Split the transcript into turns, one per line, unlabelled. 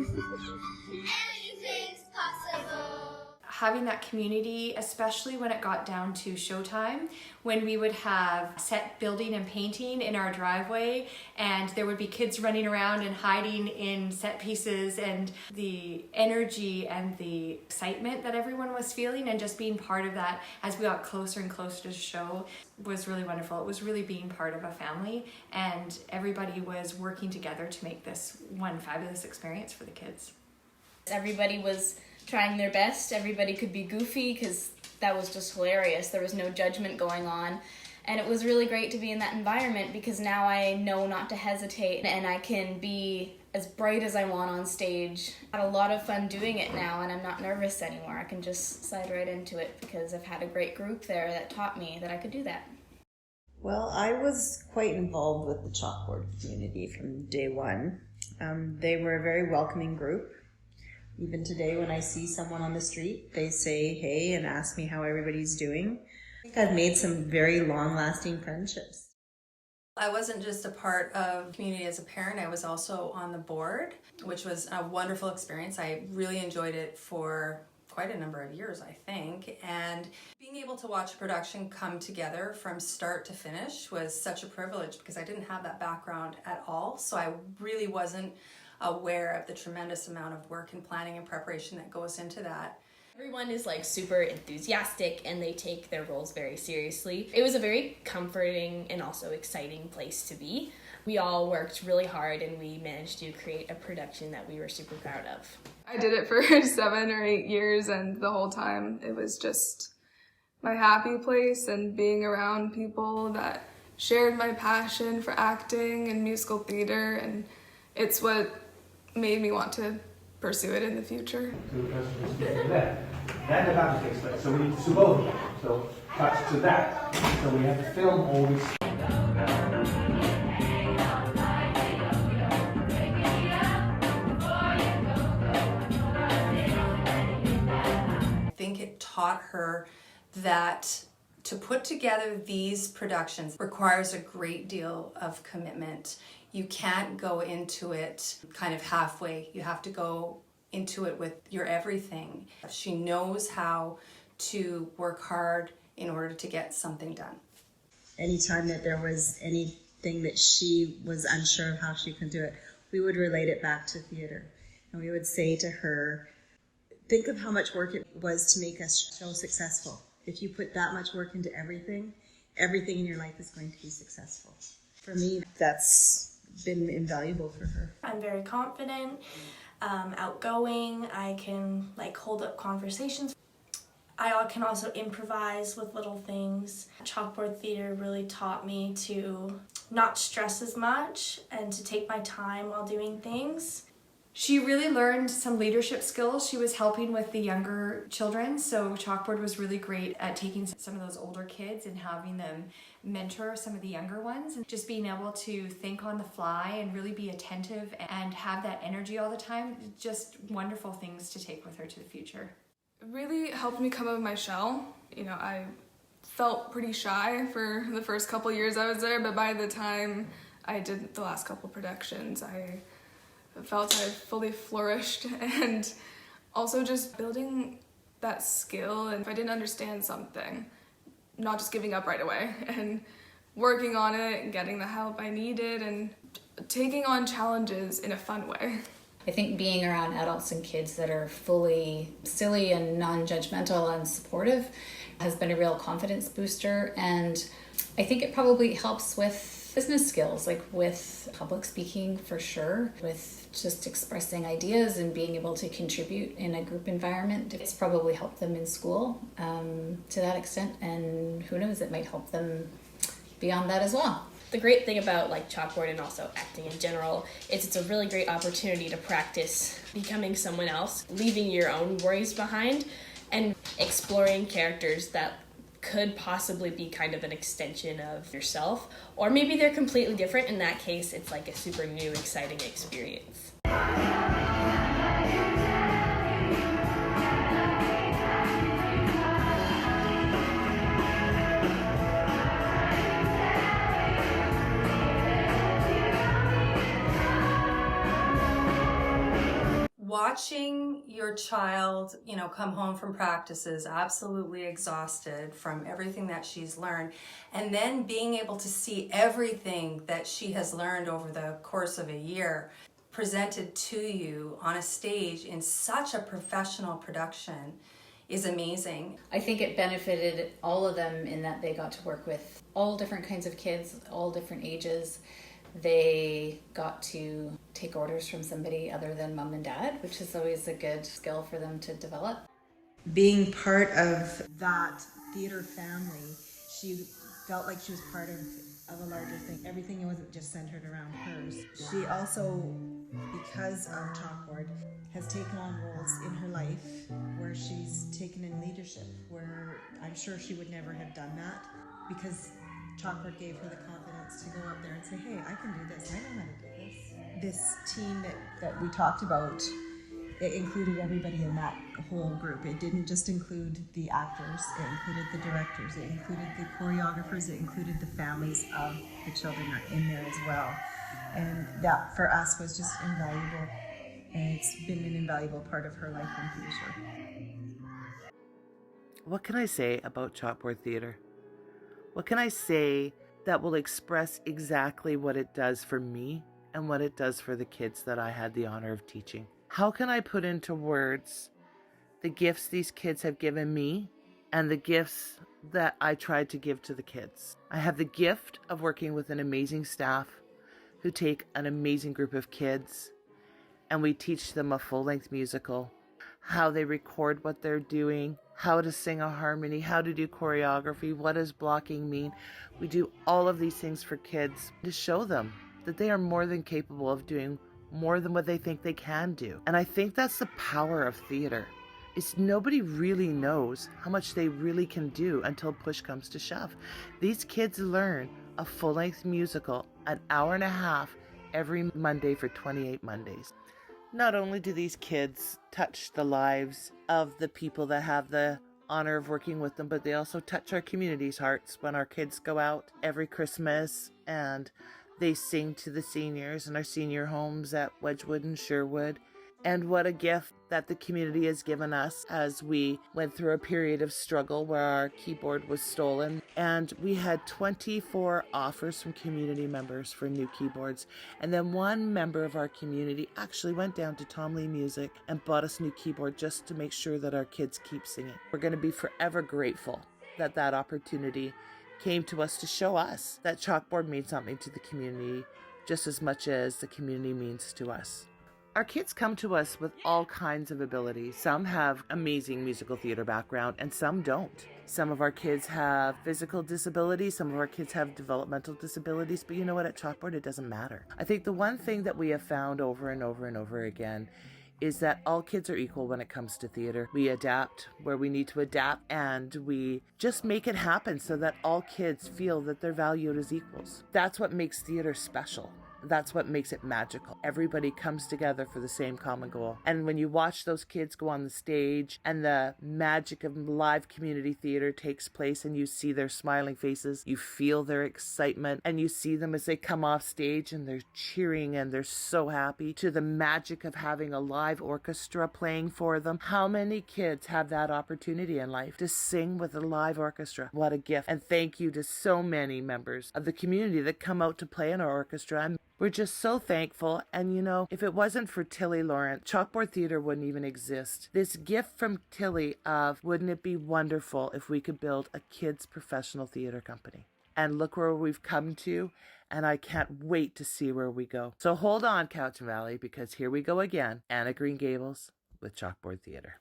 Anything's possible.
Having that community, especially when it got down to showtime, when we would have set building and painting in our driveway, and there would be kids running around and hiding in set pieces, and the energy and the excitement that everyone was feeling and just being part of that as we got closer and closer to the show was really wonderful. It was really being part of a family, and everybody was working together to make this one fabulous experience for the kids.
Everybody was trying their best. Everybody could be goofy because that was just hilarious. There was no judgment going on. And it was really great to be in that environment because now I know not to hesitate and I can be as bright as I want on stage. I had a lot of fun doing it now and I'm not nervous anymore. I can just slide right into it because I've had a great group there that taught me that I could do that.
Well, I was quite involved with the Chalkboard community from day one. They were a very welcoming group. Even today when I see someone on the street, they say hey and ask me how everybody's doing. I think I've made some very long-lasting friendships.
I wasn't just a part of community as a parent, I was also on the board, which was a wonderful experience. I really enjoyed it for quite a number of years, I think, and being able to watch a production come together from start to finish was such a privilege because I didn't have that background at all, so I really wasn't aware of the tremendous amount of work and planning and preparation that goes into that.
Everyone is like super enthusiastic and they take their roles very seriously. It was a very comforting and also exciting place to be. We all worked really hard and we managed to create a production that we were super proud of.
I did it for 7 or 8 years and the whole time it was just my happy place and being around people that shared my passion for acting and musical theater, and it's what made me want to pursue it in the future.
To the person who's speaking there. Then the battle takes place, so we need to do both of them. So cut to that. So we have to film all these.
I think it taught her that to put together these productions requires a great deal of commitment. You can't go into it kind of halfway. You have to go into it with your everything. She knows how to work hard in order to get something done.
Anytime that there was anything that she was unsure of how she could do it, we would relate it back to theater. And we would say to her, think of how much work it was to make us so successful. If you put that much work into everything in your life is going to be successful. For me, that's been invaluable for her.
I'm very confident, outgoing. I can hold up conversations. I can also improvise with little things. Chalkboard Theatre really taught me to not stress as much and to take my time while doing things.
She really learned some leadership skills. She was helping with the younger children, so Chalkboard was really great at taking some of those older kids and having them mentor some of the younger ones, and just being able to think on the fly and really be attentive and have that energy all the time. Just wonderful things to take with her to the future.
It really helped me come out of my shell. I felt pretty shy for the first couple years I was there, but by the time I did the last couple productions, I felt I fully flourished, and also just building that skill, and if I didn't understand something, not just giving up right away and working on it and getting the help I needed and taking on challenges in a fun way.
I think being around adults and kids that are fully silly and non-judgmental and supportive has been a real confidence booster, and I think it probably helps with business skills, with public speaking for sure, with just expressing ideas and being able to contribute in a group environment. It's probably helped them in school to that extent, and who knows, it might help them beyond that as well.
The great thing about Chalkboard and also acting in general is it's a really great opportunity to practice becoming someone else, leaving your own worries behind, and exploring characters that could possibly be kind of an extension of yourself, or maybe they're completely different. In that case, it's a super new, exciting experience.
watching your child, come home from practices absolutely exhausted from everything that she's learned, and then being able to see everything that she has learned over the course of a year presented to you on a stage in such a professional production is amazing.
I think it benefited all of them in that they got to work with all different kinds of kids, all different ages. They got to take orders from somebody other than mom and dad, which is always a good skill for them to develop.
Being part of that theater family, she felt like she was part of a larger thing. Everything wasn't just centered around hers. She also, because of Chalkboard, has taken on roles in her life where she's taken in leadership, where I'm sure she would never have done that because Chalkboard gave her the confidence to go up there and say, hey, I can do this, I know how to do this. This team that we talked about, it included everybody in that whole group. It didn't just include the actors, it included the directors, it included the choreographers, it included the families of the children in there as well. And that for us was just invaluable, and it's been an invaluable part of her life in theater.
What can I say about Chalkboard Theatre? What can I say that will express exactly what it does for me and what it does for the kids that I had the honor of teaching? How can I put into words the gifts these kids have given me and the gifts that I tried to give to the kids? I have the gift of working with an amazing staff who take an amazing group of kids and we teach them a full-length musical, how they record what they're doing, how to sing a harmony, how to do choreography, what does blocking mean. We do all of these things for kids to show them that they are more than capable of doing more than what they think they can do. And I think that's the power of theater. Is nobody really knows how much they really can do until push comes to shove. These kids learn a full-length musical, an hour and a half every Monday for 28 Mondays. Not only do these kids touch the lives of the people that have the honor of working with them, but they also touch our community's hearts when our kids go out every Christmas and they sing to the seniors in our senior homes at Wedgwood and Sherwood. And what a gift that the community has given us as we went through a period of struggle where our keyboard was stolen. And we had 24 offers from community members for new keyboards. And then one member of our community actually went down to Tom Lee Music and bought us a new keyboard just to make sure that our kids keep singing. We're going to be forever grateful that that opportunity came to us to show us that Chalkboard means something to the community just as much as the community means to us. Our kids come to us with all kinds of abilities. Some have amazing musical theater background and some don't. Some of our kids have physical disabilities, some of our kids have developmental disabilities, but you know what, at Chalkboard it doesn't matter. I think the one thing that we have found over and over and over again is that all kids are equal when it comes to theater. We adapt where we need to adapt and we just make it happen so that all kids feel that they're valued as equals. That's what makes theater special. That's what makes it magical. Everybody comes together for the same common goal. And when you watch those kids go on the stage and the magic of live community theater takes place and you see their smiling faces, you feel their excitement, and you see them as they come off stage and they're cheering and they're so happy, to the magic of having a live orchestra playing for them. How many kids have that opportunity in life to sing with a live orchestra? What a gift. And thank you to so many members of the community that come out to play in our orchestra. And we're just so thankful. And you know, if it wasn't for Tilly Lawrence, Chalkboard Theatre wouldn't even exist. This gift from Tilly of, wouldn't it be wonderful if we could build a kids' professional theatre company? And look where we've come to, and I can't wait to see where we go. So hold on, Cowichan Valley, because here we go again. Anna Green Gables with Chalkboard Theatre.